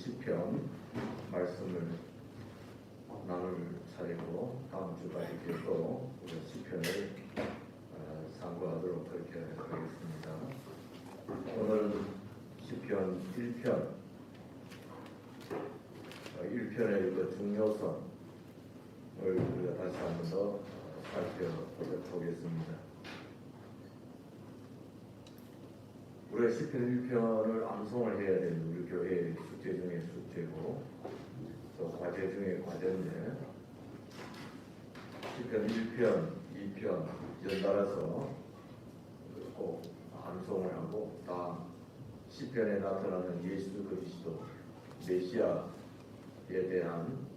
시편 말씀을 나눌 차례고 다음 주까지 계속 우리 시편을 상고하도록 그렇게 하겠습니다. 오늘은 시편 1편 1편의 그 중요성을 우리가 다시 한 번 더 살펴보도록 하겠습니다. 우리가 시편 1편을 암송을 해야 되는 우리 교회의 숙제 중에 숙제고 또 과제 중에 과제인데 시편 1편, 2편 연달아서 꼭 암송을 하고 다 시편에 나타나는 예수 그리스도 메시아에 대한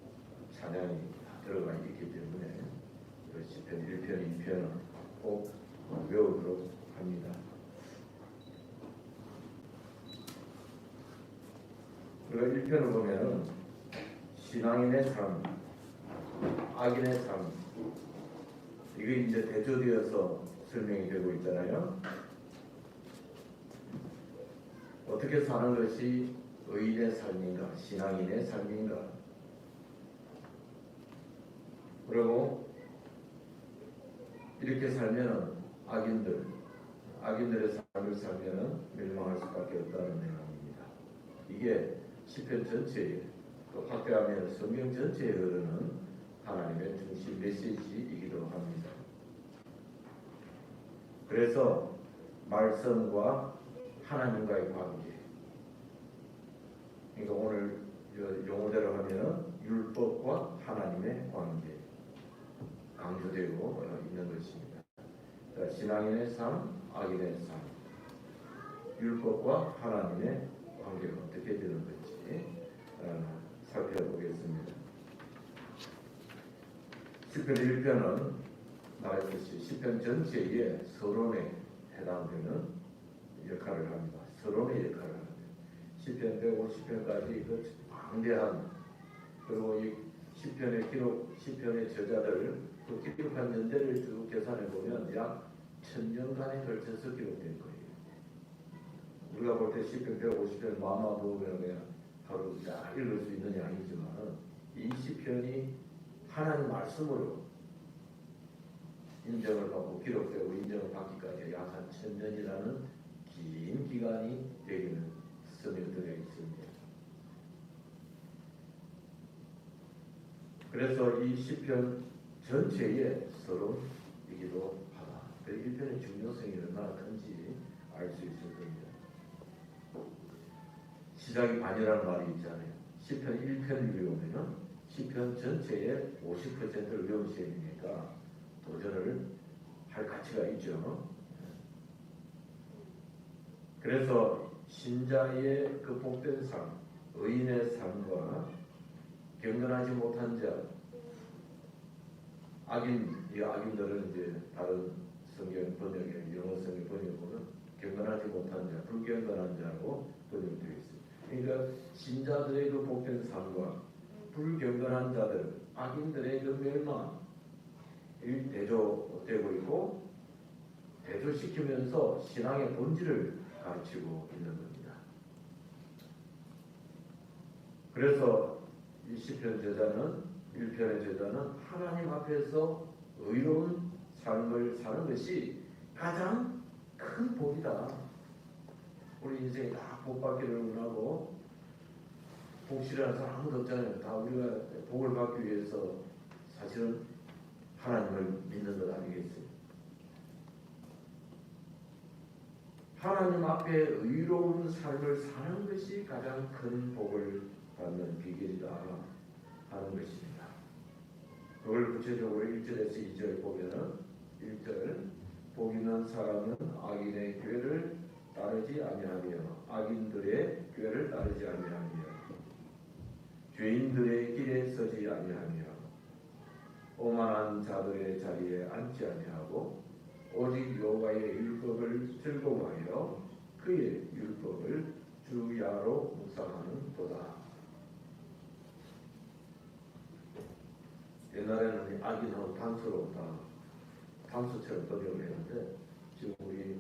찬양이 들어가 있기 때문에 시편 1편, 2편은 꼭 외우도록 합니다. 우리가 1편을 보면 신앙인의 삶, 악인의 삶 이게 이제 대조되어서 설명이 되고 있잖아요. 어떻게 사는 것이 의인의 삶인가, 신앙인의 삶인가. 그리고 이렇게 살면 악인들의 삶을 살면 멸망할 수밖에 없다는 내용입니다. 이게 시편 전체에 또 확대하면 성경 전체에 흐르는 하나님의 중심 메시지이기도 합니다. 그래서 말씀과 하나님과의 관계, 그러니까 오늘 용어대로 하면 율법과 하나님의 관계 강조되고 있는 것입니다. 자, 신앙인의 삶, 악인의 삶, 율법과 하나님의 관계가 어떻게 되는 건지 살펴보겠습니다. 시편 1편은 말했듯이 시편 전체에 서론에 해당되는 역할을 합니다. 서론의 역할을 합니다. 시편 150편까지 그 방대한 그리고 이 시편의 저자들 그 기록한 연대를 쭉 계산해 보면 약 1000년간에 걸쳐서 기록된 거예요. 우리가 볼 때 시편 150편 마마 보면 그냥 바로 읽을 수 있는 양이지만 이 시편이 하나님 말씀으로 인정을 받고 기록되고 인정을 받기까지 약 한 1000년이라는 긴 기간이 여기는 스며들어 있습니다. 그래서 이 시편 전체의 서론이기도 하다. 그 1편의 중요성이 얼마나 큰지 알 수 있을 겁니다. 시작이 반이라는 말이 있잖아요. 시편 1편을 외우면 시편 전체의 50%를 외운 셈이니까 도전을 할 가치가 있죠. 그래서 신자의 그 복된 삶, 의인의 삶과 경건하지 못한 자, 악인들은 이제 다른 성경 번역에 영어 성경 번역으로는 경건하지 못한 자, 불경건한 자로 번역되어 있습니다. 그러니까 신자들의 그 복된 삶과 불경건한 자들, 악인들의 그 멸망이 대조되고 있고 대조시키면서 신앙의 본질을 가르치고 있는 겁니다. 그래서 이 시편 저자는 1편의 저자는 하나님 앞에서 의로운 삶을 사는 것이 가장 큰 복이다. 우리 인생이 다 복받기를 원하고 복 싫어하는 사람 아무도 없잖아요. 다 우리가 복을 받기 위해서 사실은 하나님을 믿는 것 아니겠어요? 하나님 앞에 의로운 삶을 사는 것이 가장 큰 복을 받는 비결이다 하는 것입니다. 그걸 구체적으로 1절에서 2절 보면은 1절 복 있는 사람은 악인의 꾀를 따르지 아니하며 악인들의 꾀를 따르지 아니하며 죄인들의 길에 서지 아니하며 오만한 자들의 자리에 앉지 아니하고 오직 여호와의 율법을 즐거워하여 그의 율법을 주야로 묵상하는 도다. 옛날에는 악인하고 단수로다 단수처럼 번역을 했는데 지금 우리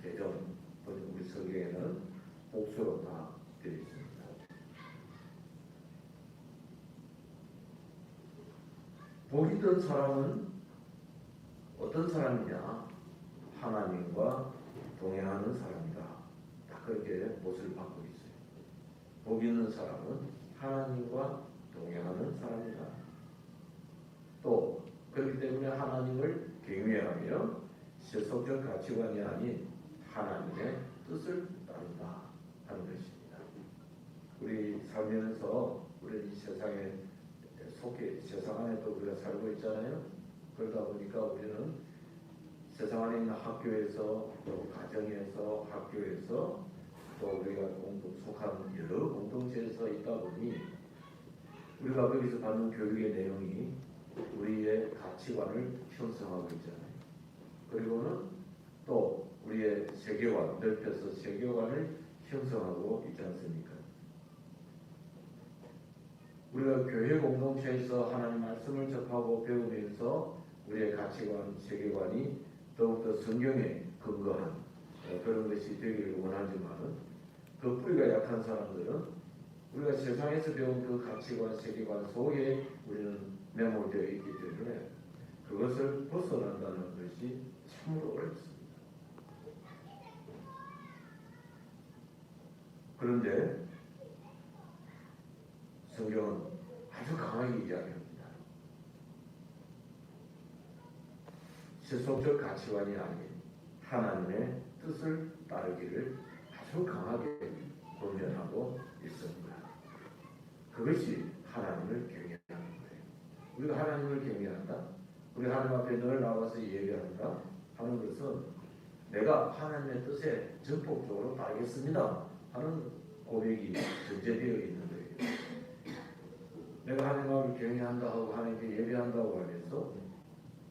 개정 우리 성경에는 복수로 다 되어 있습니다. 믿은 사람은 어떤 사람이냐? 하나님과 동행하는 사람이다. 딱 그렇게 못을 받고 있어요. 복 있는 사람은 하나님과 동행하는 사람이다. 또 그렇기 때문에 하나님을 경외하며 세속적 가치관이 아닌 하나님의 뜻을 따른다 하는 것입니다. 우리 살면서 우리 이 세상에 속해 세상 안에 또 우리가 살고 있잖아요. 그러다 보니까 우리는 세상 안에 있는 학교에서 또 가정에서 학교에서 또 우리가 속한 여러 공동체에서 있다 보니 우리가 거기서 받는 교육의 내용이 우리의 가치관을 형성하고 있잖아요. 그리고는 또 우리의 세계관, 넓혀서 세계관을 형성하고 있지 않습니까? 우리가 교회 공동체에서 하나님 말씀을 접하고 배우면서 우리의 가치관, 세계관이 더욱더 성경에 근거한 그런 것이 되기를 원하지만 그 뿌리가 약한 사람들은 우리가 세상에서 배운 그 가치관, 세계관 속에 우리는 매몰되어 있기 때문에 그것을 벗어난다는 것이 참으로 어렵습니다. 그런데 성경은 아주 강하게 이야기합니다. 세속적 가치관이 아닌 하나님의 뜻을 따르기를 아주 강하게 권면하고 있습니다. 그것이 하나님을 경외하는 거예요. 우리가 하나님을 경외한다, 우리 하나님 앞에 늘 나와서 예배한다 하는 것은 내가 하나님의 뜻에 전폭적으로 따르겠습니다 하는 고백이 전제되어 있는 거예요. 내가 하나님 앞을 경외한다 하고 하나님께 예배한다고 하면서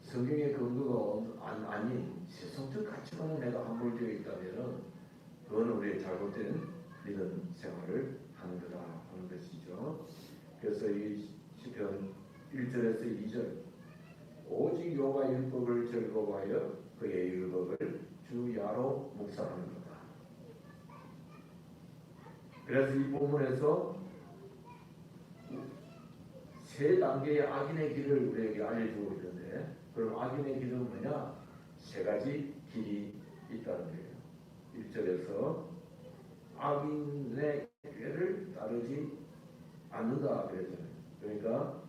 성경의 근거가 아닌 세속적 가치관에 내가 함몰되어 있다면 그건 우리의 잘못된 믿음 생활을 하는 거다 하는 것이죠. 그래서 이 시편 1절에서 2절 오직 여호와 율법을 즐거워하여 그의 율법을 주야로 묵상하는 거다. 그래서 이 본문에서 세 단계의 악인의 길을 우리에게 알려주고 있는데 그럼 악인의 길은 뭐냐? 세 가지 길이 있다는 거예요. 1절에서 악인의 꾀를 따르지 않는다 그랬잖아요. 그러니까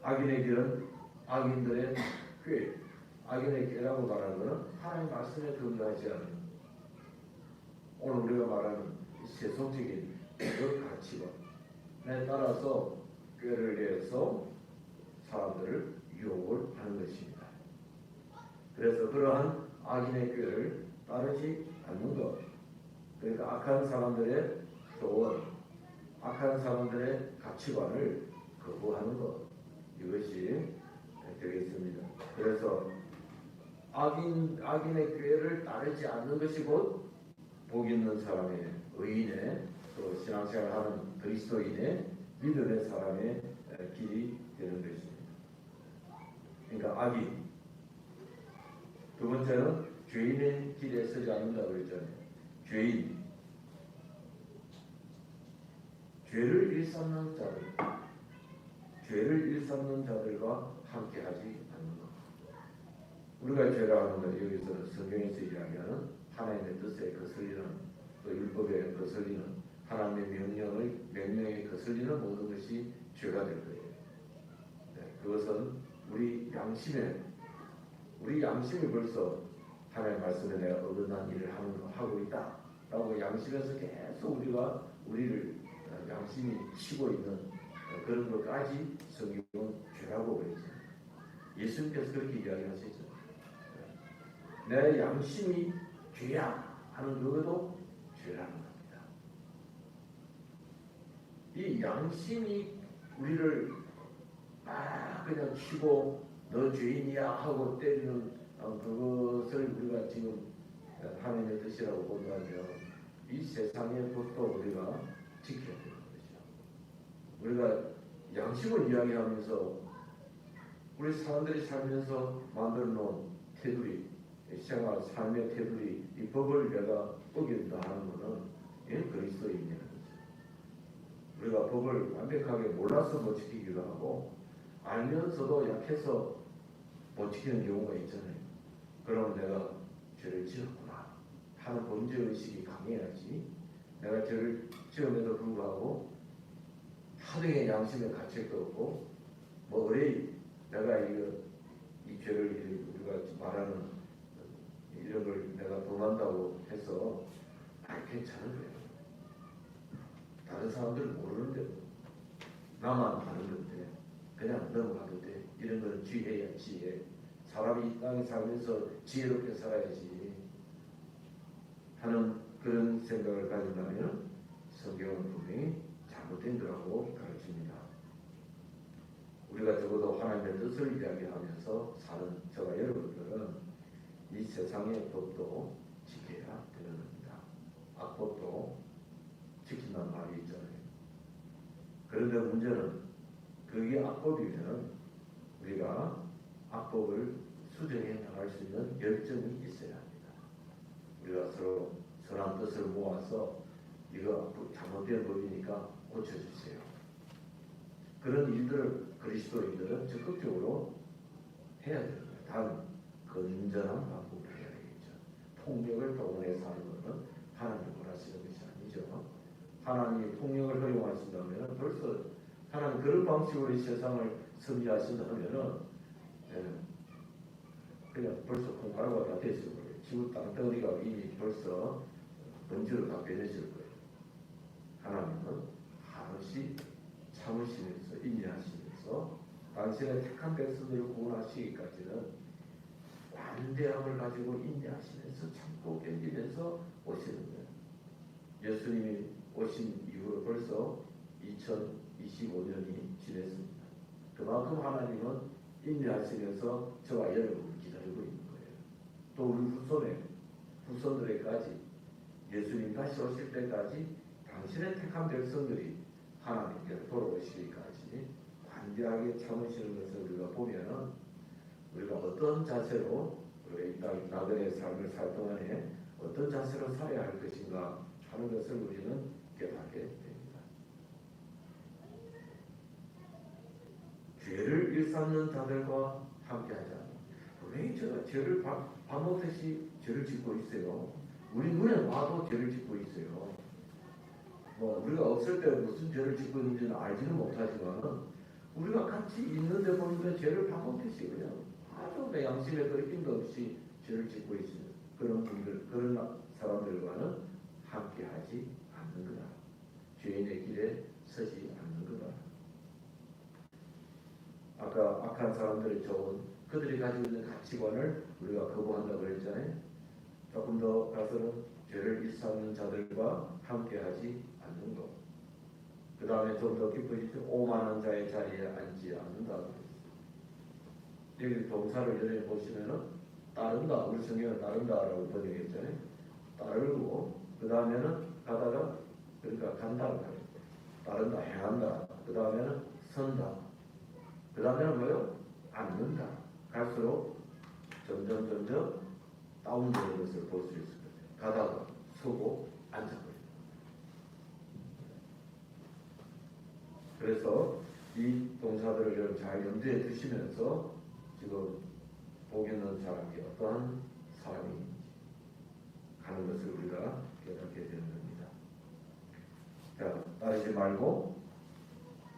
악인의 길은 악인들의 꾀, 악인의 꾀라고 말하는 것은 하나님 말씀에 근거하지 않은 오늘 우리가 말하는 세속적인 그 가치관에 따라서 꾀를 내서 사람들을 유혹을 하는 것입니다. 그래서 그러한 악인의 꾀를 따르지 않는 것, 그러니까 악한 사람들의 조언, 악한 사람들의 가치관을 거부하는 것, 이것이 되겠습니다. 그래서 악인의 꾀를 따르지 않는 것이 곧 복 있는 사람의 의인의 또 신앙생활하는 그리스도인의 믿음의 사람의 길이 되는 것입니다. 그러니까 악인. 두 번째는 죄인의 길에 서지 않는다고 그랬잖아요. 죄인. 죄를 일삼는 자들. 죄를 일삼는 자들과 함께하지 않는 것. 우리가 죄라 하는 것 여기서는 성경에서 이야기하는 하나님의 뜻에 거슬리는 또 율법에 거슬리는 하나님의 명령에 거슬리는 모든 것이 죄가 될 거예요. 네, 그것은 우리 양심이 벌써 하나님의 말씀에 내가 어긋난 일을 하고 있다라고 양심에서 계속 우리를 양심이 치고 있는 그런 것까지 성경은 죄라고 그랬죠. 예수님께서 그렇게 이야기하시죠. 내 양심이 죄야 하는 그것도 죄라는 겁니다. 이 양심이 우리를 그냥 치고 너 죄인이야 하고 때리는 그것을 우리가 지금 하나님의 뜻이라고 본다면 이 세상의 것도 우리가 지켜야 되는 것이죠. 우리가 양심을 이야기하면서 우리 사람들이 살면서 만들어 놓은 테두리, 생활, 삶의 테두리, 이 법을 내가 어긴다 하는 것은 그리스도인이라는 거죠. 우리가 법을 완벽하게 몰라서 못 지키기도 하고 알면서도 약해서 못 지키는 경우가 있잖아요. 그럼 내가 죄를 지었구나 하는 범죄의식이 강해야지, 내가 죄를 지음에도 불구하고 하등의 양심의 가책도 없고 뭐 의뢰 내가 이 죄를 우리가 말하는 이런 걸 내가 범한다고 해서 괜찮은 거예요. 다른 사람들은 모르는데 나만 아는 건데 그냥 넘어가도 돼. 이런 거는 지혜야, 지혜. 사람이 이 땅에 살면서 지혜롭게 살아야지 하는 그런 생각을 가진다면 성경은 분명히 잘못된 거라고 가르칩니다. 우리가 적어도 하나님의 뜻을 이야기하면서 사는 저와 여러분들은 이 세상의 법도 지켜야 되는 겁니다. 악법도 지킨다는 말이 있잖아요. 그런데 문제는 그게 악법이면 우리가 악법을 수정해 나갈 수 있는 열정이 있어야 합니다. 우리가 서로 선한 뜻을 모아서 이거 잘못된 법이니까 고쳐주세요. 그런 일들을 그리스도인들은 적극적으로 해야 되는 거예요. 단 건전한 방법을 해야 되겠죠. 폭력을 동원해서 하는 것은 하나님 원하시는 것이 아니죠. 하나님이 폭력을 허용하신다면 벌써 하나님 그런 방식으로 이 세상을 섭리하신다면 그냥 벌써 콩가루가 다 됐을 거예요. 지구 땅덩어리가 이미 벌써 먼지로 다 변해질 거예요. 하나님은 한없이 참으시면서 인내하시면서 당신의 택한 백성들을 구원하시기까지는 관대함을 가지고 인내하시면서 참고 견디면서 오시는 거예요. 예수님이 오신 이후로 벌써 2025년이 지났습니다. 그만큼 하나님은 인내하시면서 저와 여러분을 기다리고 있는 거예요. 또 우리 후손들에까지 예수님 다시 오실 때까지 당신의 택한 백성들이 하나님께로 돌아오시기까지 관대하게 참으시는 것을 우리가 보면 우리가 어떤 자세로 우리가 이 땅 나그네의 삶을 살 동안에 어떤 자세로 살아야 할 것인가 하는 것을 우리는 깨닫게 됩니다. 죄를 일삼는 자들과 함께하자. 분명히 제가 죄를 밥 먹듯이 죄를 짓고 있어요. 우리 눈에 봐도 죄를 짓고 있어요. 뭐 우리가 없을 때 무슨 죄를 짓고 있는지는 알지는 못하지만 우리가 같이 있는데 보니까 죄를 밥 먹듯이 그냥 아주 내 양심에 거리낌도 없이 죄를 짓고 있어요. 그런 분들, 그런 사람들과는 함께하지 않는 거다. 죄인의 길에 서지 않는 거다. 아까 악한 사람들이 좋은 그들이 가지고 있는 가치관을 우리가 거부한다고 그랬잖아요. 조금 더 가서는 죄를 일삼는 자들과 함께하지 않는 것. 그 다음에 좀 더 깊어지죠. 오만한 자의 자리에 앉지 않는다. 여기 동사를 연해 보시면은 따른다. 우리 성경은 따른다라고 번역했잖아요. 따르고 그 다음에는 가다가 그러니까 간다. 따른다, 행한다. 그 다음에는 선다. 그 다음에는 뭐요? 앉는다. 갈수록 점점 다운되는 것을 볼 수 있을 거예요. 가다가 서고 앉아버립니다. 그래서 이 동사들을 잘 염두에 두시면서 지금 복 있는 사람이 어떠한 사람인지 하는 것을 우리가 깨닫게 되는 겁니다. 자, 따르지 말고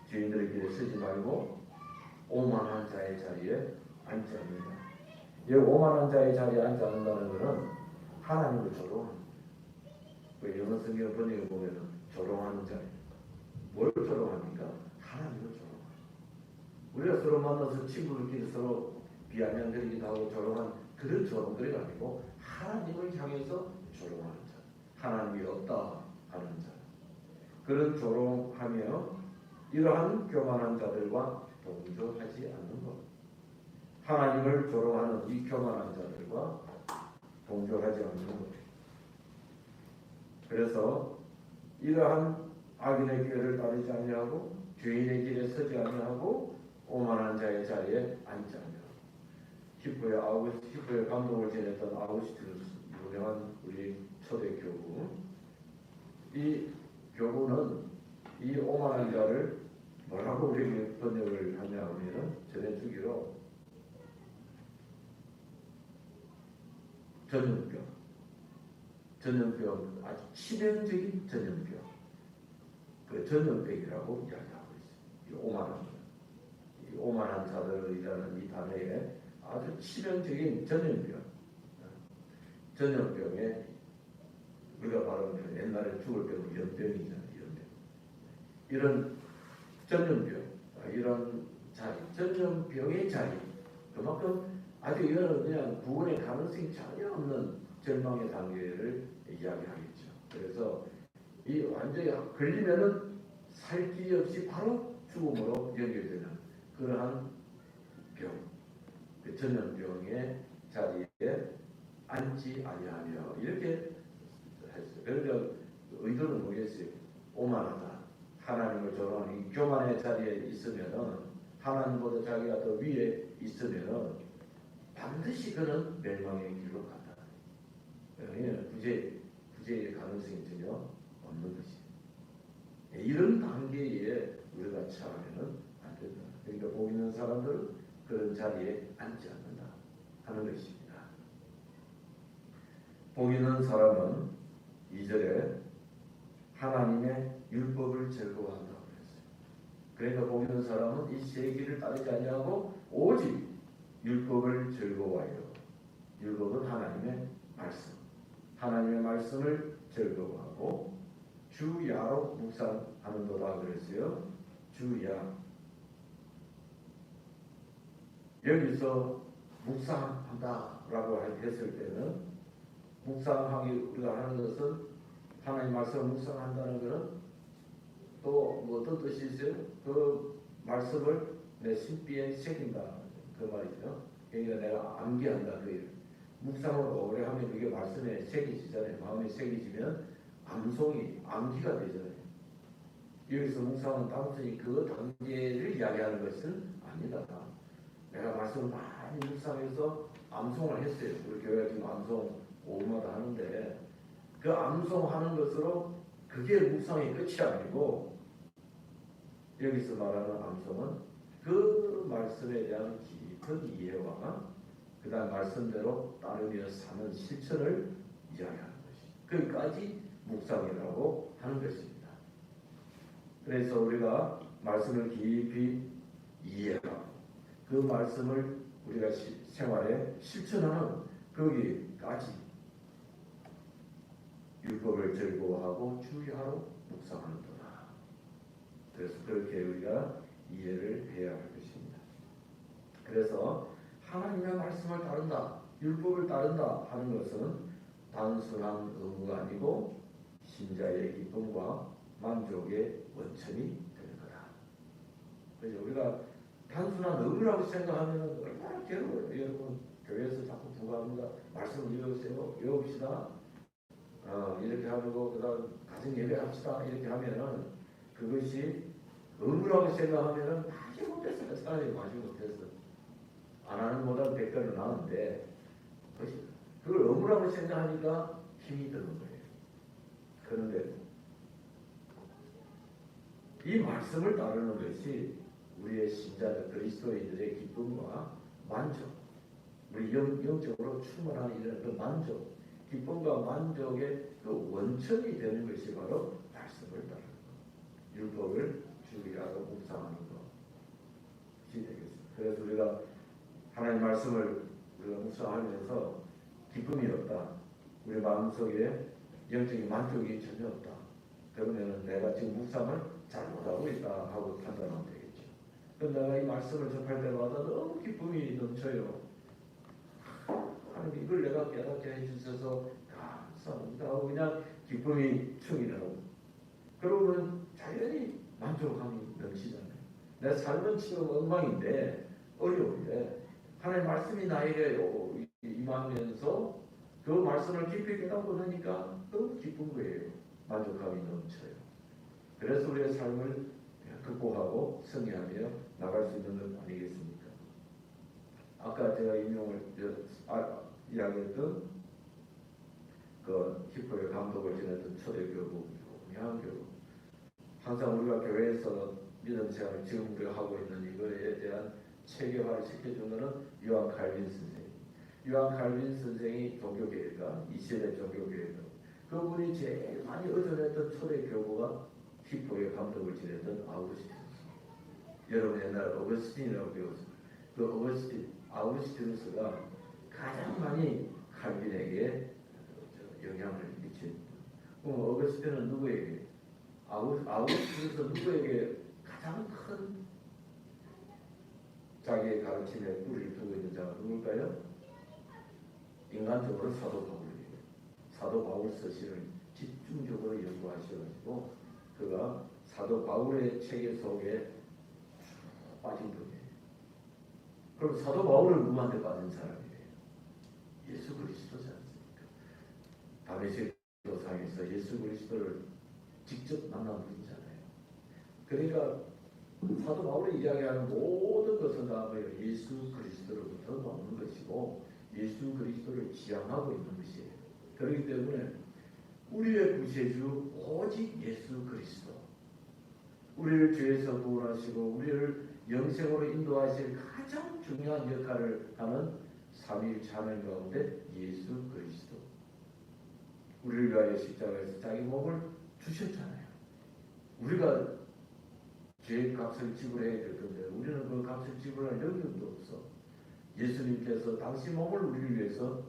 죄인들의 길에 서지 말고 오만한 자의 자리에 앉지 않는다. 이 오만한 자의 자리에 앉지 않는다는 것은 하나님을 조롱하는 거예요. 영어 성경 번역에 보면 조롱하는 자예요. 뭘 조롱합니까? 하나님을 조롱합니다. 우리가 서로 만나서 친구들끼리 서로 비아냥거리기도 하고 조롱하는 그런 조롱들이 아니고 하나님을 향해서 조롱하는 자. 하나님이 없다 하는 자. 그런 조롱하며 이러한 교만한 자들과 동조하지 않는 것. 하나님을 조롱하는 이 교만한 자들과 동조하지 않는 것. 그래서 이러한 악인의 길을 따르지 아니하고 죄인의 길에 서지 아니하고 오만한 자의 자리에 앉지 아니하고 히포에 감동을 지냈던 아우구스티누스 유명한 우리 초대 교부 이 교부는 이 오만한 자를 뭐라고 우리에게 번역을 하냐 하면은 전해주기로 전염병 아주 치명적인 전염병, 그 전염병이라고 이야기하고 있어요. 이 오만한 자들이라는 이 단어에 아주 치명적인 전염병에 우리가 말하는 옛날에 죽을 병은 연병이잖아요. 연병. 이런 전염병, 이런 자리, 전염병의 자리, 그만큼 아주 이거는 그냥 구원의 가능성이 전혀 없는 절망의 단계를 이야기하겠죠. 그래서 이 완전히 걸리면은 살 길이 없이 바로 죽음으로 연결되는 그러한 병, 그 전염병의 자리에 앉지 아니하며 이렇게 했어요. 그러니까 의도는 뭐겠어요? 오만하다. 하나님을 조롱하는 이 교만의 자리에 있으면은 하나님보다 자기가 더 위에 있으면은 반드시 그는 멸망의 길로 간다. 구제의 가능성이 전혀 없는 것이에요. 이런 단계에 우리가 처하면은 안 된다. 그러니까 복 있는 사람들은 그런 자리에 앉지 않는다 하는 것입니다. 복 있는 사람은 2절에 하나님의 율법을 즐거워한다고 그랬어요. 그러니까 복 있는 사람은 이 세기를 따르지 아니하고 오직 율법을 즐거워하여. 율법은 하나님의 말씀. 하나님의 말씀을 즐거워하고 주야로 묵상하는도다 그랬어요. 주야. 여기서 묵상한다라고 했을 때는 묵상하기 우리가 하는 것은 하나님 말씀을 묵상한다는 것은 또 어떤 뜻이 있어요? 그 말씀을 내 심비에 새긴다 그 말이죠. 그러니까 내가 암기한다 그 묵상을 오래 하면 그게 말씀에 새기지잖아요. 마음에 새기지면 암기가 되잖아요. 여기서 묵상은 단순히 그 단계를 이야기하는 것은 아니다. 내가 말씀을 많이 묵상해서 암송을 했어요. 우리 교회가 지금 암송 오후마다 하는데 그 암송하는 것으로 그게 묵상의 끝이 아니고 여기서 말하는 암송은 그 말씀에 대한 깊은 이해와 그 다음 말씀대로 따르며 사는 실천을 이야기하는 것이 거기까지 묵상이라고 하는 것입니다. 그래서 우리가 말씀을 깊이 이해하고 그 말씀을 우리가 생활에 실천하는 거기까지 율법을 즐거워하고 주야로 묵상하는도다. 그래서 그렇게 우리가 이해를 해야 할 것입니다. 그래서 하나님의 말씀을 따른다, 율법을 따른다 하는 것은 단순한 의무가 아니고 신자의 기쁨과 만족의 원천이 되는 거다. 그래서 우리가 단순한 의무라고 생각하면 얼마나 괴로워요. 여러분 교회에서 자꾸 부과합니다. 말씀을 외웁시다. 이렇게 하고 그다음 가정 예배합시다. 이렇게 하면은 그것이 의무라고 생각하면은 마지 못했어요. 사람이 마지 못했어. 안 하는 보다 100배는 나은데 그걸 의무라고 생각하니까 힘이 드는 거예요. 그런데 이 말씀을 따르는 것이 우리의 신자들 그리스도인들의 기쁨과 만족, 우리 영적으로 충만한 이런 그 만족, 기쁨과 만족의 그 원천이 되는 것이 바로 말씀을 따르는 것, 율법을 주의하고 묵상하는 것이 되겠습니다. 그래서 우리가 하나님 말씀을 우리가 묵상하면서 기쁨이 없다, 우리 마음속에 영적인 만족이 전혀 없다. 그러면 내가 지금 묵상을 잘못하고 있다 하고 판단하면 되겠죠. 그럼 내가 이 말씀을 접할 때마다 너무 기쁨이 넘쳐요. 하나님 이걸 내가 깨닫게 해주셔서 감사합니다 하고 그냥 기쁨이 충이라고. 그러면 자연히 만족감이 넘치잖아요. 내 삶은 지금 엉망인데 어려운데 하나님 말씀이 나에게 임하면서 그 말씀을 깊이 깨닫고 나니까 너무 기쁜 거예요. 만족감이 넘쳐요. 그래서 우리의 삶을 극복하고 승리하며 나갈 수 있는 것 아니겠습니까? 아까 제가 이야기했던 그 히포의 감독을 지냈던 초대교구, 용양교구. 항상 우리가 교회에서 믿음 생활을 지금 우리가 하고 있는 이거에 대한 체계화를 시켜준 것은 요한 칼빈 선생. 요한 칼빈 선생이 종교개혁가, 이 시대 종교개혁가. 그분이 제일 많이 의존했던 초대 교구가 히포의 감독을 지냈던 아우구스티누스. 여러분 옛날 어거스틴이라고 배웠어요. 그 아우구스티누스가 가장 많이 칼빈에게 영향을 미친. 그럼 어거스틴은 누구에게? 아우구스티누스 누구에게 가장 큰 자기의 가르침에 뿌리를 두고 있는 자가 누굴까요? 인간적으로 사도 바울이에요. 사도 바울 서신을 집중적으로 연구하셔가지고 그가 사도 바울의 체계 속에 빠진 분이에요. 그럼 사도 바울은 누구한테 빠진 사람이에요? 예수 그리스도지 않습니까? 다메섹 도상에서 예수 그리스도를 직접 만난 분이잖아요. 그러니까 사도 바울이 이야기하는 모든 것은 다 예수 그리스도로부터 나오는 것이고 예수 그리스도를 지향하고 있는 것이에요. 그렇기 때문에 우리의 구세주 오직 예수 그리스도, 우리를 죄에서 구원하시고 우리를 영생으로 인도하실 가장 중요한 역할을 하는 삼위일체 하나님 가운데 예수 그리스도, 우리를 위하여 십자가에서 자기 몸을 주셨잖아요. 우리가 죄의 값을 지불해야 될 건데 우리는 그 값을 지불할 능력도 없어. 예수님께서 당신 몸을 우리를 위해서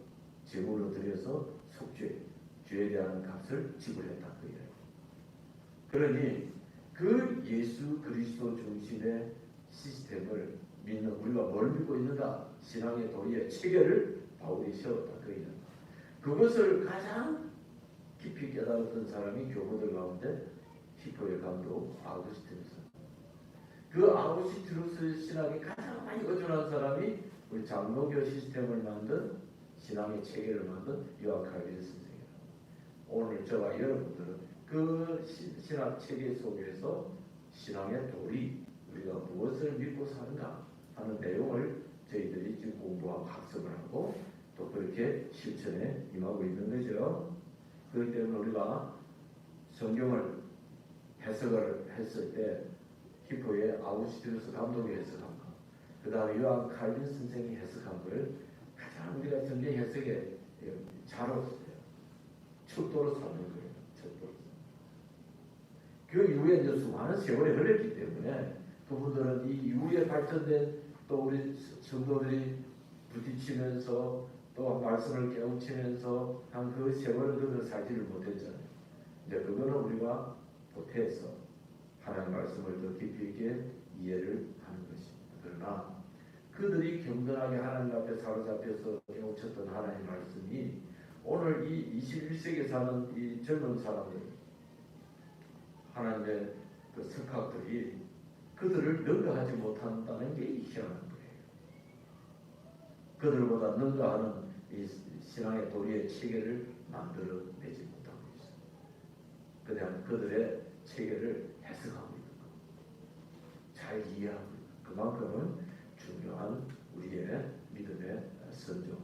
제물로 드려서 속죄, 죄에 대한 값을 지불했다 그 이야기. 그러니 그 예수 그리스도 중심의 시스템을 믿는 우리가 뭘 믿고 있는가? 신앙의 도리의 체계를 바울이 세웠다 그 이야기. 그것을 가장 깊이 깨달았던 사람이 교부들 가운데 히포의 감독 아우구스티누스. 그 아우구스티누스 신학이 가장 많이 의존한 사람이 우리 장로교 시스템을 만든 신앙의 체계를 만든 요한 칼빈 선생이에요. 오늘 저와 여러분들은 그 신학 체계 속에서 신앙의 도리, 우리가 무엇을 믿고 사는가 하는 내용을 저희들이 지금 공부하고 학습을 하고 또 그렇게 실천에 임하고 있는 거죠. 그렇기 때문에 우리가 성경을 해석을 했을 때 히포의 아우구스티누스 감독이 해석한 거, 그 다음에 요한 칼빈 선생이 해석한 걸 가장 우리가 성경 해석에 잘 없어요. 척도로 사는 거예요. 척도로. 그 이후에 이제 수많은 세월이 흘렀기 때문에 그분들은 이 이후에 발전된 또 우리 성도들이 부딪히면서 또 말씀을 깨우치면서 한 그 세월을 그들 살지를 못했잖아요. 이제 그거는 우리가 보태서 하나님 말씀을 더 깊이 있게 이해를 하는 것입니다. 그러나 그들이 경건하게 하나님 앞에 사로잡혀서 깨우쳤던 하나님 말씀이 오늘 이 21세기에 사는 이 젊은 사람들, 하나님의 그 석학들이 그들을 능가하지 못한다는 게 희한한 거예요. 그들보다 능가하는 이 신앙의 도리의 체계를 만들어내지 못하고 있습니다. 그냥 그들의 체계를 해석하고 있는 것, 잘 이해하고 있는 것. 그만큼은 중요한 우리의 믿음의 선종인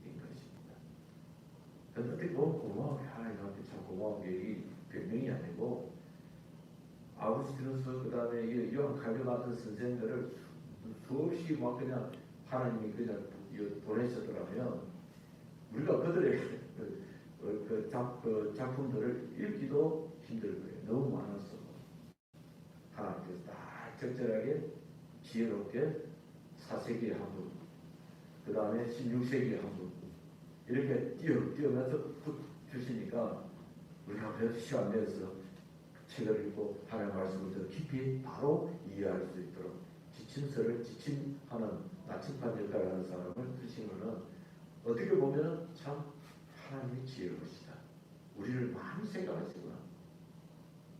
것입니다. 그런데 어떻게 보면 고마워요. 하나님한테 참 고마운 게 변명이 아니고 아우구스티누스 그 다음에 요한 칼빈 같은 선생들을 수없이 막 그냥 하나님이 그냥 보내셨더라면 우리가 그들의 그 작품들을 읽기도 힘들 거예요. 너무 많았어. 하나님께서 딱 적절하게 지혜롭게 4세기에 한 분, 그 다음에 16세기에 한 분, 이렇게 뛰어면서 주시니까 우리가 몇 시간 내서 책을 읽고 하나님의 말씀을 더 깊이 바로 이해할 수 있도록 지침서를 지침하는 나침반 역할을 하는 사람을 두신 것은 어떻게 보면 참 하나님의 지혜로우시다. 우리를 많이 생각하시구나.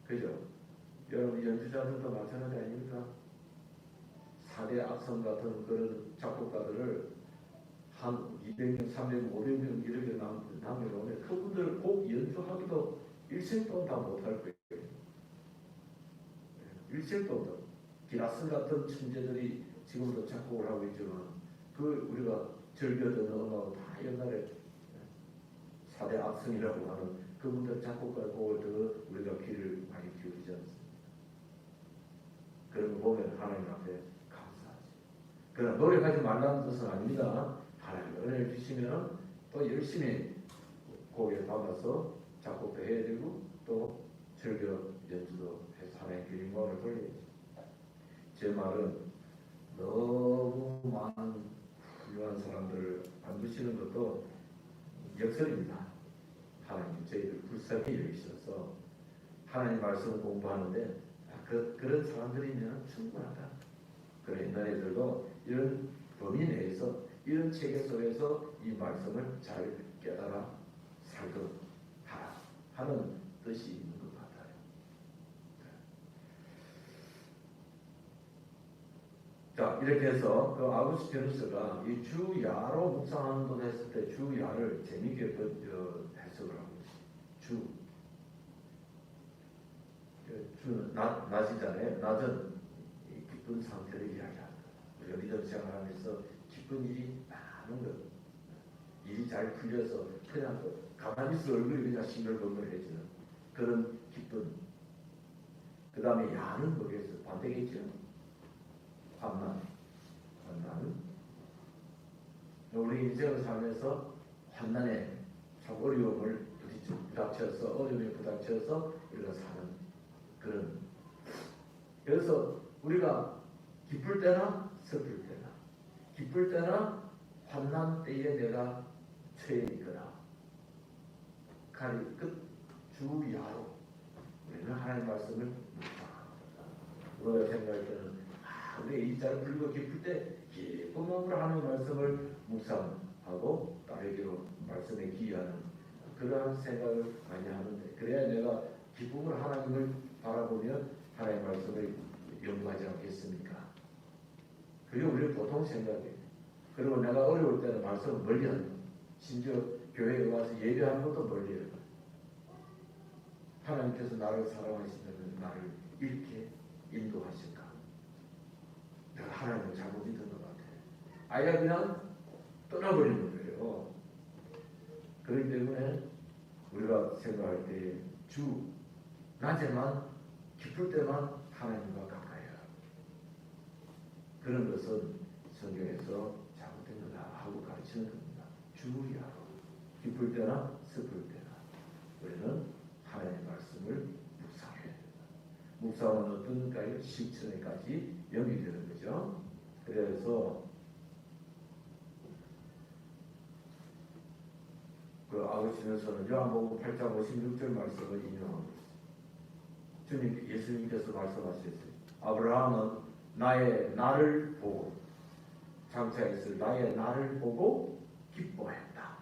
그죠? 여러분 연주자들도 마찬가지 아닙니까? 4대 악성 같은 그런 작곡가들을 한 200명, 300명, 500명 이렇게 남겨놓으면 그분들 곡 연주하기도 일생 동안 다 못할 거예요. 일생 동안. 기라슨 같은 천재들이 지금도 작곡을 하고 있지만 그 우리가 즐겨 듣는 음악은 다 옛날에 4대 악성이라고 하는 그분들 작곡가 곡을 더 우리가 귀를 많이 기울이지 않습니다. 하나님 앞에 감사하지. 그러나 노력하지 말라는 뜻은 아닙니다. 하나님 은혜를 주시면 또 열심히 곡에 담아서 작곡도 해야 되고 또 즐겨 연주도 해서 하나님께 영광을 돌려야지. 제 말은 너무 많은 훌륭한 사람들을 안 두시는 것도 역설입니다. 하나님 저희들 불쌍히 여기셔서 하나님 말씀을 공부하는데 그런 사람들이면 충분하다. 그래 너희들도 이런 범위 내에서 이런 체계 속에서 이 말씀을 잘 깨달아 살도록 하라 하는 뜻이 있는 것 같아요. 자 이렇게 해서 그 아구스티누스가 이 주야로 묵상하는 것 했을 때 주야를 재미있게 해석을 하고 있어요. 주는 낮이잖아요. 낮은 기쁜 상태를 이야기한다. 우리가 믿음 생활하면서 기쁜 일이 많은 것, 일이 잘 풀려서 그냥 가만히 있어 얼굴이 그냥 싱글벙글해지는 그런 기쁜. 그 다음에 야는 뭐겠어? 반대겠죠? 환난. 우리 인생을 살면서 환난에 참 어려움을 부닥쳐서 어려움에 부닥쳐서 우리가 사는 그런. 그래서 우리가 기쁠 때나 슬플 때나 기쁠 때나 환난 때에 내가 처해 있거나 가리 끝 주야로 우리는 하나님 말씀을 묵상합니다. 우리가 생각할 때는 우리 일자를 불리고 기쁠 때 기쁜 마음으로 하나님 말씀을 묵상하고 나에게로 말씀에 기여하는 그러한 생각을 많이 하는데 그래야 내가 기쁨으로 하나님을 바라보면 하나님 말씀을 연구하지 않겠습니까? 그게 우리 보통 생각이에요. 그리고 내가 어려울 때는 말씀을 멀리하는 거. 심지어 교회에 와서 예배하는 것도 멀리해요. 하나님께서 나를 사랑하시면 나를 이렇게 인도하실까? 내가 하나님을 잘못 믿은 것 같아. 아예 그냥 떠나버리는 거예요. 그렇기 때문에 우리가 생각할 때 낮에만 기쁠 때만 하나님과 가까이 하라. 그런 것은 성경에서 잘못된 거다 하고 가르치는 겁니다. 주야로 기쁠 때나 슬플 때나 우리는 하나님의 말씀을 묵상해야 된다. 묵상은 어떤가요? 실천에까지 연결되는 거죠. 그래서 그 아우치면서는 요한복음 8장 56절 말씀을 인용하고 있어요. 예수님께서 말씀하셨어요. 아브라함은 나를 보고 장차했을 나의 나를 보고 기뻐했다.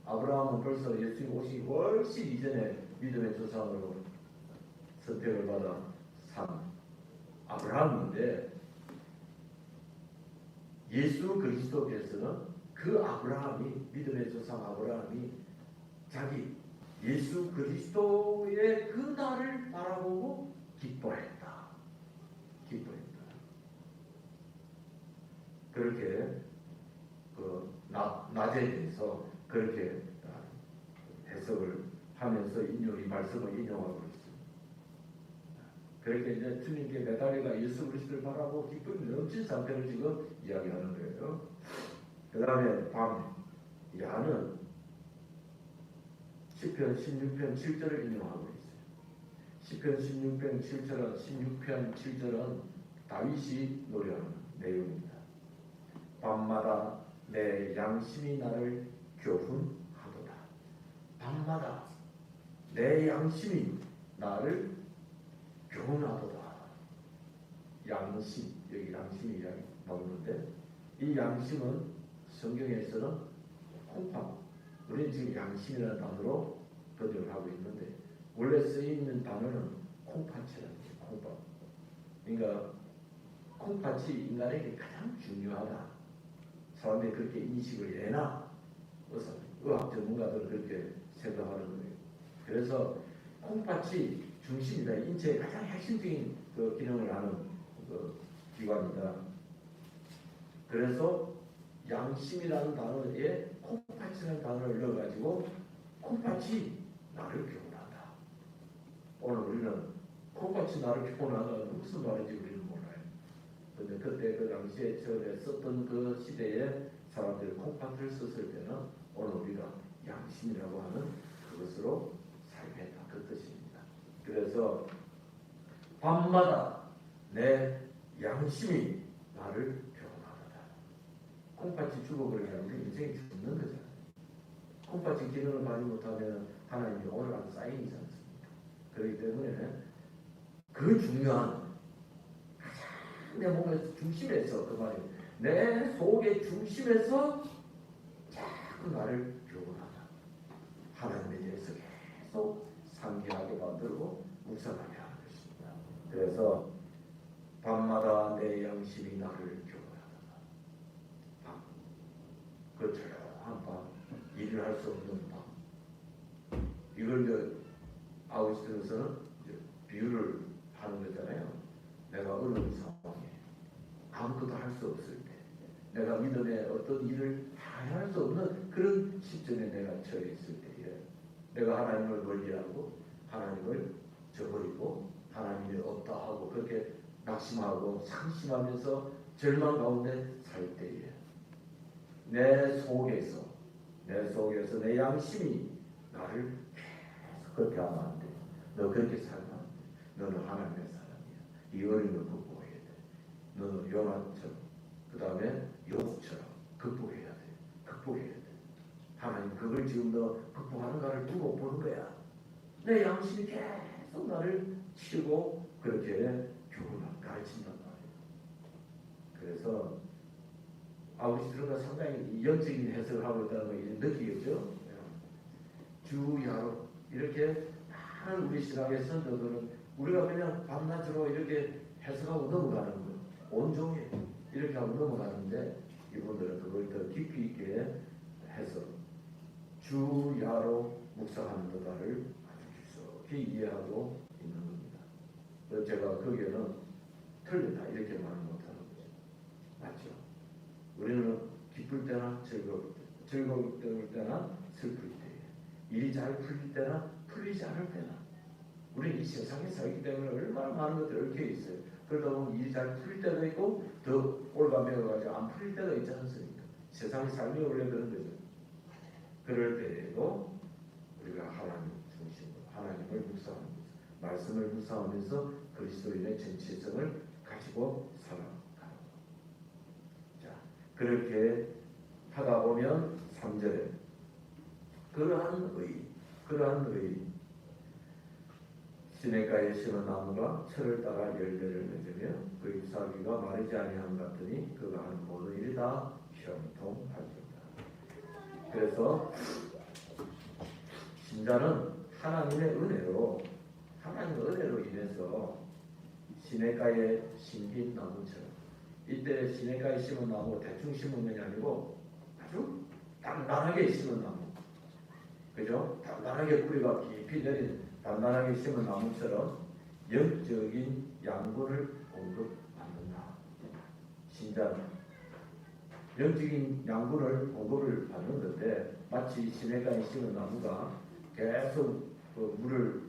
아브라함은 벌써 예수님 오시기 훨씬 이전에 믿음의 조상으로 선택을 받아 산 아브라함인데 예수 그리스도께서는 그 아브라함이 믿음의 조상 아브라함이 자기 예수 그리스도의 그 날을 바라보고 기뻐했다. 그렇게 그 낮에 대해서 그렇게 해석을 하면서 이 말씀을 인용하고 있습니다. 그렇게 이제 주님께 매달리가 예수 그리스도를 바라보고 기쁨이 넘친 상태를 지금 이야기하는 거예요. 그 다음에 야는 시편 16편 7절을 인용하고 있어요. 시편 16편 7절은 다윗이 노래하는 내용입니다. 밤마다 내 양심이 나를 교훈하도다. 밤마다 내 양심이 나를 교훈하도다. 양심, 여기 양심이 나오는데 이 양심은 성경에서는 콩팥, 우리는 지금 양심이라는 단어로 번역을 하고 있는데 원래 쓰여있는 단어는 콩팥이라는 거예요. 콩팥. 그러니까 콩팥이 인간에게 가장 중요하다. 사람들이 그렇게 인식을 해나 의학 전문가들은 그렇게 생각하는 거예요. 그래서 콩팥이 중심이다. 인체의 가장 핵심적인 그 기능을 하는 그 기관이다. 그래서 양심이라는 단어에 콩팥이라는 단어를 넣어가지고 콩팥이 나를 교훈한다. 오늘 우리는 콩팥이 나를 교훈한다는 무슨 말인지 우리는 몰라요. 근데 그때 그 당시에 전에 썼던 그 시대에 사람들이 콩팥을 썼을 때는 오늘 우리가 양심이라고 하는 그것으로 살겠다 그 뜻입니다. 그래서 밤마다 내 양심이 나를 교훈하다. 콩팥이 죽어버리면 우리 인생이 죽는 거잖아요. 콩팥이 기능을 많이 못하면 하나님이 오늘 한 사인이지 않습니까? 그렇기 때문에 그 중요한 내 몸의 중심에서 그 말이 내 속의 중심에서 자꾸 나를 교훈하다. 하나님에 대해서 계속 상기하게 만들고 묵상하게 하는 것입니다. 그래서 밤마다 내 양심이 나를 교훈하다. 밤, 그 조용한 밤, 일을 할 수 없는 밤. 이걸 아우구스티누스는 비유를 하는 거잖아요. 내가 어려운 상황에 아무것도 할 수 없을 때, 내가 믿음의 어떤 일을 다 할 수 없는 그런 시점에 내가 처해 있을 때에 내가 하나님을 멀리하고 하나님을 저버리고 하나님이 없다 하고 그렇게 낙심하고 상심하면서 절망 가운데 살 때에 내 속에서 내 양심이 나를 계속 그렇게 하면 안 돼. 너 그렇게 살면 안 돼. 너는 하나님의 사람이야. 이 어려움을 극복해야 돼. 너는 요나처럼 그 다음에 욥처럼 극복해야 돼. 극복해야 돼. 하나님 그걸 지금 너 극복하는가를 두고 보는 거야. 내 양심이 계속 나를 치고 그렇게 가르친단 말이에요. 그래서 아우구스티누스가 상당히 영적인 해석을 하고 있다는 걸 느끼겠죠. 주야로 이렇게 많은 우리 신학의 선조들은 우리가 그냥 밤낮으로 이렇게 해석하고 넘어가는 거, 온종일 이렇게 하고 넘어가는데 이분들은 그걸 더 깊이 있게 해서 주야로 묵상하는 것을 아주 깊이 이해하고 있는 겁니다. 그래서 제가 거기에는 틀리다 이렇게 말 못하는 거죠. 맞죠? 우리는 기쁠 때나 즐거울 때나 슬플 때, 일이 잘 풀릴 때나 풀리지 않을 때나, 우리는 이 세상에 살기 때문에 얼마나 많은 것들이 얽혀 있어요. 그러다 보면 일이 잘 풀릴 때도 있고 더 올가매어가지고 안 풀릴 때가 있지 않습니까? 세상의 삶이 원래 그런 거죠. 그럴 때에도 우리가 하나님 중심으로 하나님을 묵상하면서 말씀을 묵상하면서 그리스도인의 정체성을 가지고 살아가는 자, 그렇게 하다 보면 3절에 그러한 의 시냇가에 심은 나무가 철을 따라 열매를 맺으며 그 잎사귀가 마르지 아니함 같으니 그가 하는 모든 일이 다 형통하리로다. 그래서 신자는 하나님의 은혜로 인해서 시냇가에 심긴 나무처럼, 이때 시냇가에 심은 나무 대충 심은 게 아니고 아주 단단하게 심은 나무, 그죠? 단단하게 뿌리가 깊이 내린 단단하게 심은 나무처럼 영적인 양분을 공급받는다. 신자는 영적인 양분을 공급을 받는 건데 마치 시냇가에 심은 나무가 계속 물을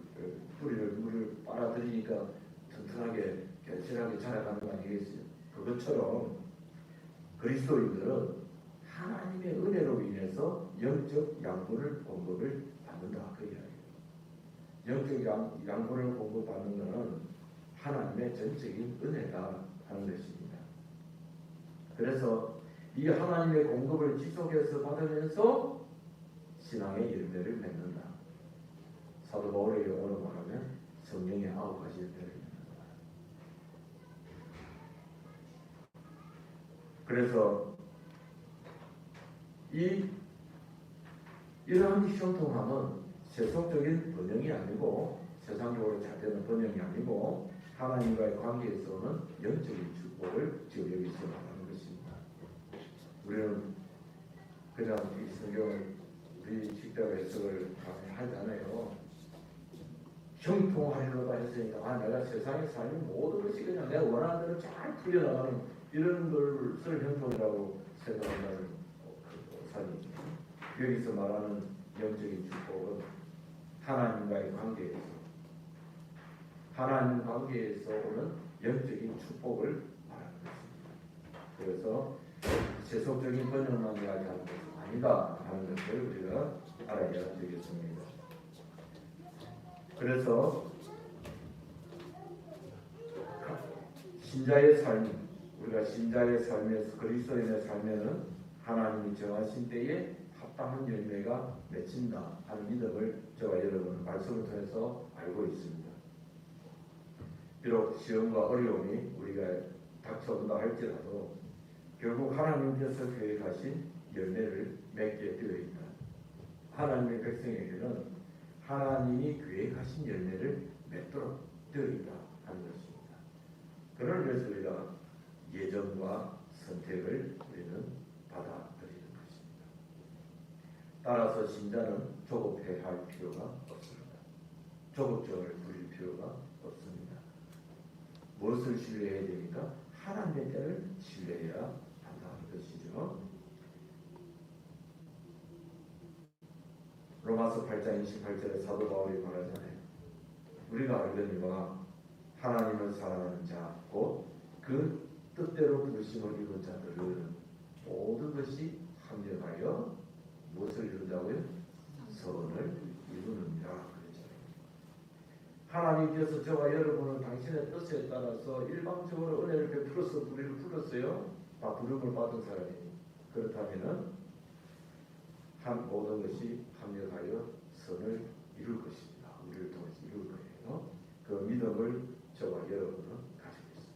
빨아들이니까 튼튼하게 견실하게 자라가는 거 아니겠어요? 그것처럼 그리스도인들은 하나님의 은혜로 인해서 영적 양분을 공급을 받는다. 그 이야기예요. 영적 양분을 공급받는 것은 하나님의 전적인 은혜다 하는 것입니다. 그래서 이 하나님의 공급을 지속해서 받으면서 신앙의 열매를 맺는다. 사도 바울의 용어로 말하면 성령의 9가지 열매를 맺는다. 그래서 이러한 형통함은 세속적인 번영이 아니고 세상적으로 잘 되는 번영이 아니고 하나님과의 관계에서 오는 영적인 축복을 지금 여기서 말하는 것입니다. 우리는 그냥 이 성경을 우리 직접 해석을 하잖아요. 형통하리로다 했으니까 내가 세상의 삶이 모든 것이 그냥 내가 원하는 대로 잘 풀려나가는 이런 것을 형통이라고 생각한다는 사람이죠. 여기서 말하는 영적인 축복은 하나님과의 관계에서 오는 영적인 축복을 말하는 것입니다. 그래서 세속적인 번영만 이야기하는 것은 아니다 하는 것을 우리가 알아야 되겠습니다. 그래서 신자의 삶, 우리가 신자의 삶에서 그리스도인의 삶에는 하나님이 정하신 때에 합당한 열매가 맺힌다 하는 믿음을 저와 여러분은 말씀을 통해서 알고 있습니다. 비록 시험과 어려움이 우리가 닥쳐온다 할지라도 결국 하나님께서 계획하신 열매를 맺게 되어 있다. 하나님의 백성에게는 하나님이 계획하신 열매를 맺도록 되어 있다 하는 것입니다. 그러기 위해서 우리가 예정과 선택을 우리는 받아들이는 것입니다. 따라서 신자는 조급해 할 필요가 없습니다. 조급증을 부릴 필요가 없습니다. 무엇을 신뢰해야 됩니까? 하나님의 때를 신뢰해야 한다는 것이죠. 로마서 8장 28절에 사도 바울이 말하잖아요. 우리가 알거니와 하나님을 사랑하는 자, 곧 그 뜻대로 부르심을 입은 자들은 모든 것이 합력하여 무엇을 이룬다고요? 선을 이루느니라 그랬잖아요. 하나님께서 저와 여러분은 당신의 뜻에 따라서 일방적으로 은혜를 베풀어서 우리를 불렀어요. 다 부름을 받은 사람이. 그렇다면은 한 모든 것이 합력하여 선을 이룰 것입니다. 우리를 통해서 이룰 거예요. 그 믿음을 저와 여러분은 가지고 있습니다.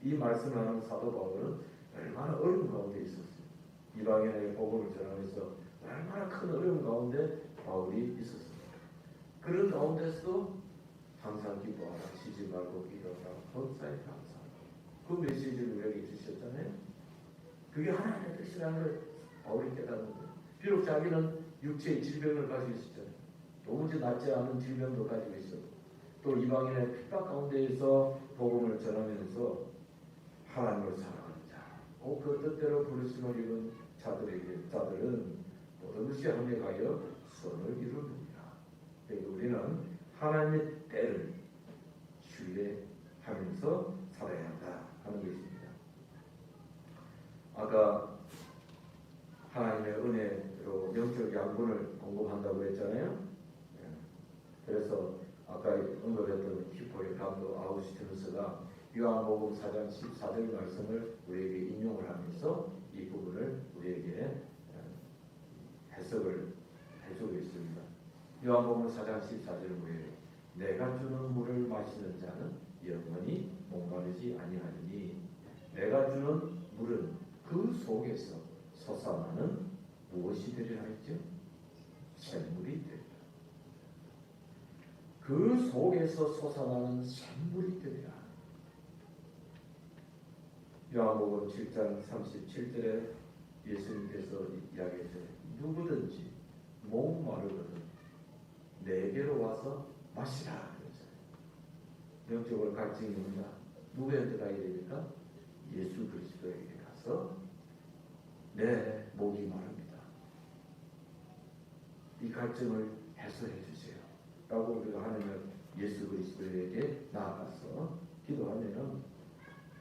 이 말씀하는 사도 바울은 얼마나 어려운 가운데 있었어요. 이방인의 복음을 전하면서 얼마나 큰 어려움 가운데 바울이 있었습니다. 그런 가운데서도 항상 기도하라, 쉬지 말고 기도하라, 범사에 감사하라. 그 메시지를 우리에게 주셨잖아요. 그게 하나님의 뜻이라는 걸 바울이 깨닫는 거예요. 비록 자기는 육체의 질병을 가지고 있었잖아요. 도무지 낫지 않은 질병도 가지고 있었고 또 이방인의 핍박 가운데에서 복음을 전하면서 하나님을 사랑하는 자, 그 뜻대로 부르심을 입은 자들은 모든 것이 합력하여 선을 이루느니라. 우리는 하나님의 때를 신뢰하면서 살아야 한다 하는 것입니다. 아까 하나님의 은혜로 영적 양분을 공급한다고 했잖아요. 그래서 아까 언급했던 히포의 감독 아우구스티누스가 요한복음 4장 14절 말씀을 우리에게 인용을 하면서 이 부분을 우리에게 해석을 해주고 있습니다. 요한복음 4장 14절 뭐예요? 내가 주는 물을 마시는 자는 영원히 목마르지 아니하리니 내가 주는 물은 그 속에서 솟아나는 무엇이 되리라 했죠? 샘물이 되리라. 그 속에서 솟아나는 샘물이 되리라. 요한복음 7장 37절에 예수님께서 이야기했어요. 누구든지 목마르거든 내게로 와서 마시라. 영적으로 갈증이 온다. 누구한테 가야 됩니까? 예수 그리스도에게 가서 내 목이 마릅니다. 이 갈증을 해소해 주세요. 라고 우리가 하나님 예수 그리스도에게 나아가서 기도하면은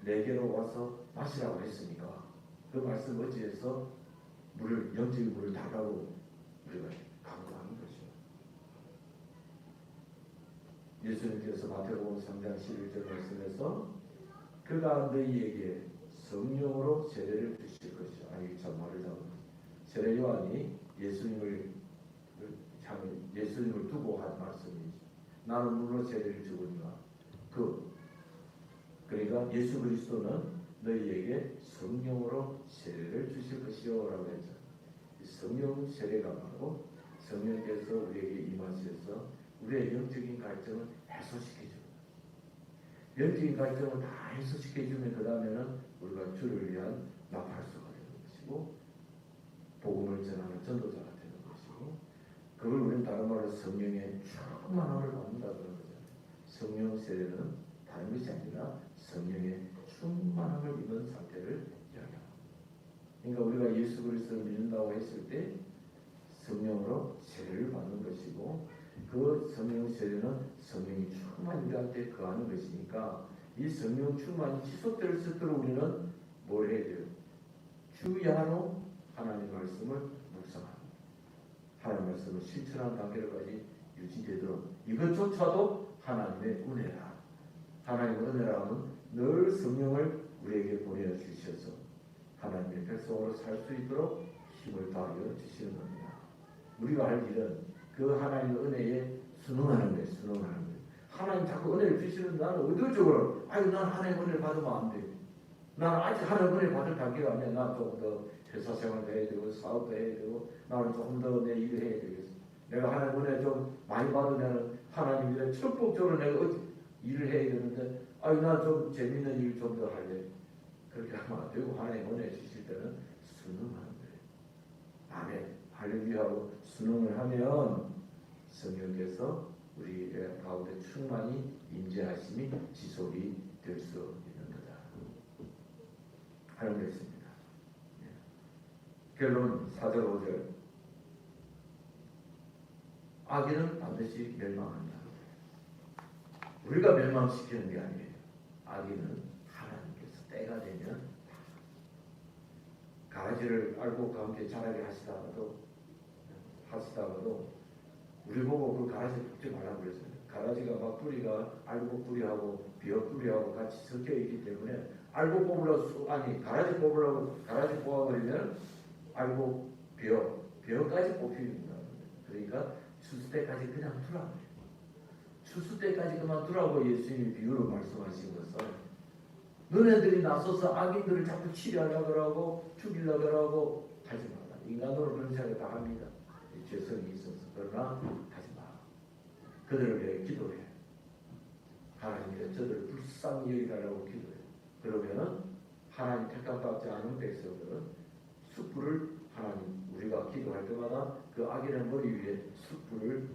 내게로 와서 마시라고 했으니까 그 말씀 어찌해서 물을 영적인 물을 달라고 우리가 강구하는 것이죠. 예수님께서 마태복음 3장 11절 말씀에서 그가 너희에게 성령으로 세례를 주실 것이요. 아니 참 말을 잘못. 세례 요한이 예수님을 두고 한 말씀이죠. 나는 물로 세례를 주거니와 그러니까 예수 그리스도는 너희에게 성령으로 세례를 주실 것이요라고 했죠. 성령 세례가 바로 성령께서 우리에게 임하셔서 우리의 영적인 갈증을 해소시켜줍니다. 영적인 갈증을 다 해소시켜주면 그 다음에는 우리가 주를 위한 나팔수가 되는 것이고 복음을 전하는 전도자가 되는 것이고 그걸 우리는 다른 말로 성령의 충만함을 받는다고 하는 거잖아요. 성령 세례는 다른 것이 아니라 성령의 충만함을 입은 상태를 이야기합니다. 그러니까 우리가 예수 그리스도를 믿는다고 했을 때 성령으로 세례를 받는 것이고 그 성령 세례는 성령이 충만히 우리한테 거하는 것이니까 이 성령 충만이 지속될 수 있도록 우리는 뭘 해야 돼요? 주야로 하나님 말씀을 묵상하고 하나님 말씀을 실천하는 단계로까지 유지되도록 이것조차도 하나님의 은혜라. 하나님의 은혜라면 늘 성령을 우리에게 보내주셔서 하나님의 백성으로 살 수 있도록 힘을 더하여 주시는 겁니다. 우리가 할 일은 그 하나님의 은혜에 순응하는 거예요. 순응하는 거예요. 하나님 자꾸 은혜를 주시는데 나는 의도적으로 난 하나님 은혜를 받으면 안 돼. 나는 아직 하나님 은혜 받을 단계가 아니야. 난 조금 더 회사 생활도 해야 되고 사업도 해야 되고 나는 조금 더 내 일을 해야 되겠어. 내가 하나님 은혜 좀 많이 받으면 하나님 일에 적극적으로 내가 일을 해야 되는데 나 좀 재밌는 일 좀 더 할래. 그렇게 하면 안 되고 하나님 은혜 주실 때는 순응하는 거예요. 아멘. 할렐루야하고 순응을 하면 성령께서 우리의 가운데 충만히 임재하심이 지속이 될 수 있는 거다 하는 것입니다. 결론 4절 5절 악인은 반드시 멸망한다. 우리가 멸망시키는 게 아니에요. 악인은 하나님께서 때가 되면 가라지를 알곡과 함께 자라게 하시다가도 우리 보고 그 가라지 볶지 말라고 그랬어요. 가라지가 막 뿌리가 알곡 뿌리하고 비어 뿌리하고 같이 섞여 있기 때문에 알곡 뽑으려고 가라지 뽑으려고 가라지 뽑아버리면 알곡 비어까지 뽑힙니다. 그러니까 추수 때까지 그냥 두라고 해요. 추수 때까지 그만 두라고 예수님이 비유로 말씀하신 것은 너네들이 나서서 악인들을 자꾸 치료하려고 하고 죽이려고 하고 하지 마라. 인간으로 그런 생각을 다 합니다. 죄성이 있어서. 그러나 하지 마라. 그들을 위해 기도해. 하나님께 저들을 불쌍히 여기달라고 기도해. 그러면은 하나님 택함받지 않은 백성들은 숯불을 하나님 우리가 기도할 때마다 그 악인의 머리 위에 숯불을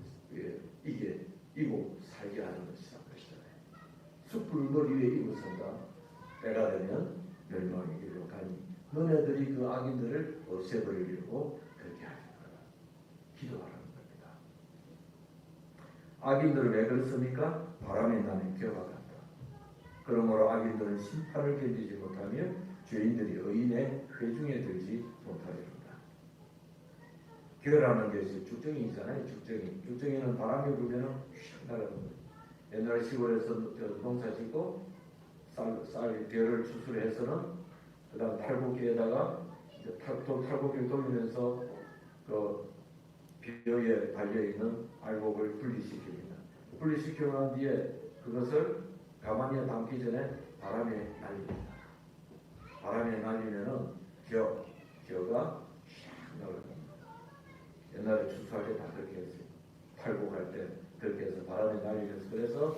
이고 살게 하는 것이다. 숯불을 머리 위에 이고 산다. 때가 되면 멸망의 길로 가니 너네들이 그 악인들을 없애버리려고 그렇게 하는 거다. 기도하라는 겁니다. 악인들을 왜 그렇습니까? 바람에 나는 겨와 같다. 그러므로 악인들은 심판을 견디지 못하며 죄인들이 의인의 회중에 들지 못하리로다. 겨라는 것이 죽정이잖아요. 죽정이는 바람이 불면 휙 날아가는 거예요. 옛날 시골에서 농사 짓고 쌀 벼를 추수해서는 그다음 탈곡기에다가 탈곡기를 돌리면서 그 벼에 달려 있는 알곡을 분리시킵니다. 분리시키고 난 뒤에 그것을 가만히 담기 전에 바람에 날립니다. 바람에 날리면은 벼가 샥 날아갑니다. 옛날에 추수할 때 다 그렇게 했어요. 탈곡할 때 그렇게 해서 바람에 날리면서 그래서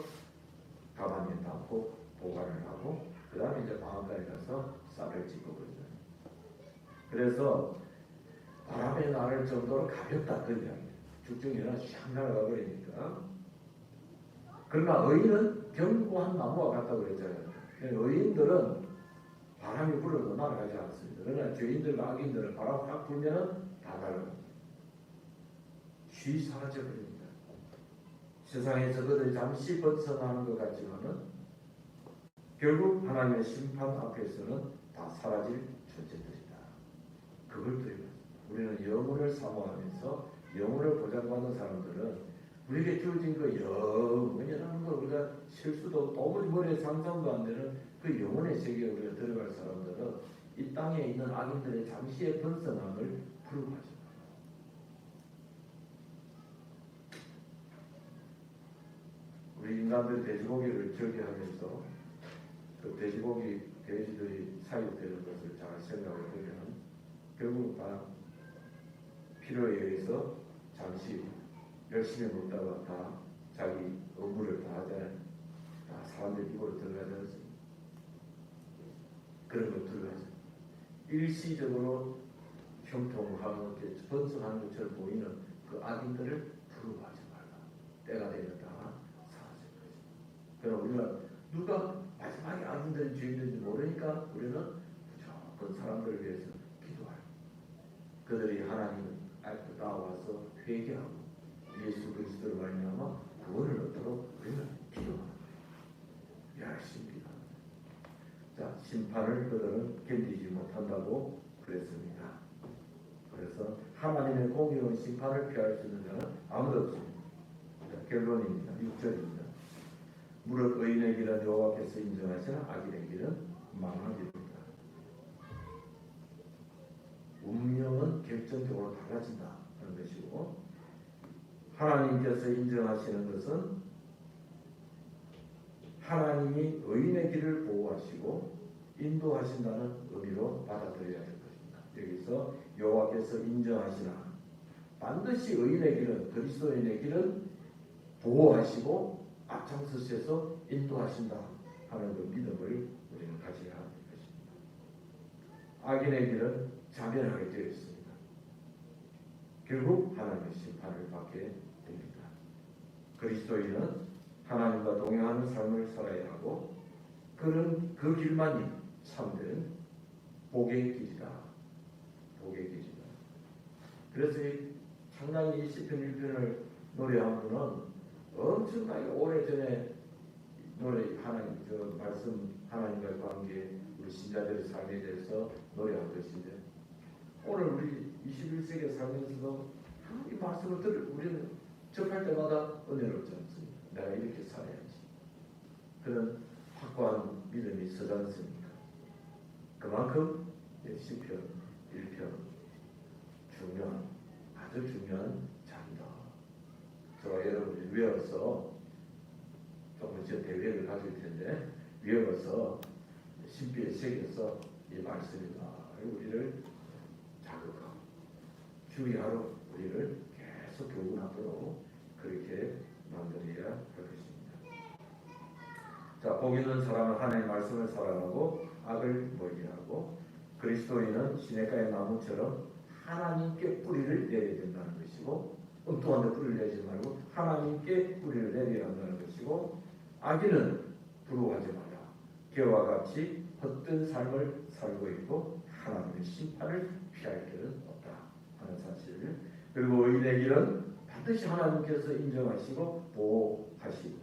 가만히 담고 보관을 하고 그 다음에 이제 방앗간에 가서 쌀을 찍고 그러죠. 그래서 바람에 나를 정도로 가볍다 그 이야기예요. 죽정이는 샥 날아가 버리니까. 그러나 의인은 견고한 나무와 같다고 그랬잖아요. 의인들은 바람이 불어도 날아가지 않습니다. 그러나 죄인들과 악인들은 바람 확 불면은 다 날아갑니다. 쉬 사라져 버립니다. 세상에서 그들이 잠시 벗어나는 것 같지만은 결국 하나님의 심판 앞에서는 다 사라질 존재들이다. 그걸 두려워. 우리는 영혼을 사모하면서 영혼을 보장받는 사람들은 우리에게 주어진 그 영원이라는 걸 우리가 실수도 도무지 머리에 상상도 안 되는 그 영혼의 세계에 우리가 들어갈 사람들은 이 땅에 있는 악인들의 잠시의 번성함을 부르고하죠. 우리 인간들 돼지고기를 절개하면서 그 돼지들이 사육되는 것을 잘 생각을 하면 결국 다 필요에 의해서 잠시 열심히 먹다가 다 자기 업무를 다 하잖아요. 다 사람들 입으로 들어가지 않습니다. 그런 걸 들어가죠. 일시적으로 형통하는 것, 번성하는 것처럼 보이는 그 악인들을 부러워하지 말라. 때가 되면 다 사라질 것이다. 그럼 우리가 누가 마지막에 악인들이 죄인인지 모르니까 우리는 무조건 사람들을 위해서 기도하라. 그들이 하나님 앞에 나와서 회개하고 예수 그리스도를 말미암아 구원을 얻도록 우리는 기도하라. 열심히 기도하라. 자, 심판을 그들은 견디지 못한다고 그랬습니다. 그래서 하나님의 공의로운 심판을 피할 수 있는 자는 아무도 없습니다. 결론입니다. 6절입니다. 무릇 의인의 길은 여호와께서 인정하시나 악인의 길은 망하리로다. 운명은 결정적으로 달라진다 하는 것이고, 하나님께서 인정하시는 것은 하나님이 의인의 길을 보호하시고 인도하신다는 의미로 받아들여야 될 것입니다. 여기서 여호와께서 인정하시나, 반드시 의인의 길은, 그리스도인의 길은 보호하시고 앞장서셔서 인도하신다 하는 그 믿음을 우리는 가져야 할 것입니다. 악인의 길은 자멸하게 되어 있습니다. 결국 하나님의 심판을 받게 됩니다. 그리스도인은 하나님과 동행하는 삶을 살아야 하고, 그런 그 길만이 참된 복의 길이다. 복의 길이다. 그래서 상당히 이 시편 1편을 노래한 분은 엄청나게 오래전에 노래, 하나님 저 말씀, 하나님과의 관계, 우리 신자들의 삶에 대해서 노래한 것인데, 오늘 우리 21세기에 살면서도 이 말씀을 우리는 접할 때마다 은혜롭지 않습니까? 내가 이렇게 살아야지. 그런 확고한 믿음이 있어지 않습니까? 그만큼 시편 1편 중요한, 아주 중요한 장이다. 저와 여러분이 외워서, 조금 전 대회를 가질 텐데 외워서 신비에 새겨서 이 말씀이다 우리를 자극하고 주의하러 우리를 계속 교훈하도록 그렇게 만들어야 할 것입니다. 자, 복 있는 사람은 하나님의 말씀을 사랑하고 악을 멀리하고, 그리스도인은 시냇가의 나무처럼 하나님께 뿌리를 내려야 된다는 것이고, 엉뚱한 데 뿌리를 내지 말고 하나님께 뿌리를 내려야 한다는 것이고, 악인은 부러워하지 마라. 그와 같이 헛된 삶을 살고 있고 하나님의 심판을 피할 길은 없다 하는 사실. 그리고 의인의 길은 반드시 하나님께서 인정하시고 보호하시고,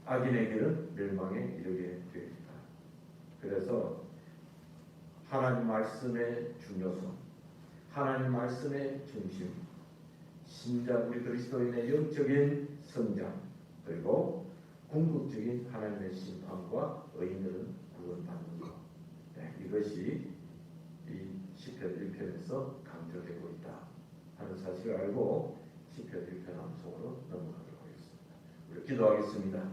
악인의 길은 멸망에 이르게 됩니다. 그래서 하나님 말씀의 중요성, 하나님 말씀의 중심, 신자 우리 그리스도인의 영적인 성장, 그리고 궁극적인 하나님의 심판과 의인들은 구원받는 것, 이것이 이 시편 1편에서 강조되고 있다 하는 사실을 알고 시편 1편 암송으로 넘어가도록 하겠습니다. 우리 기도하겠습니다.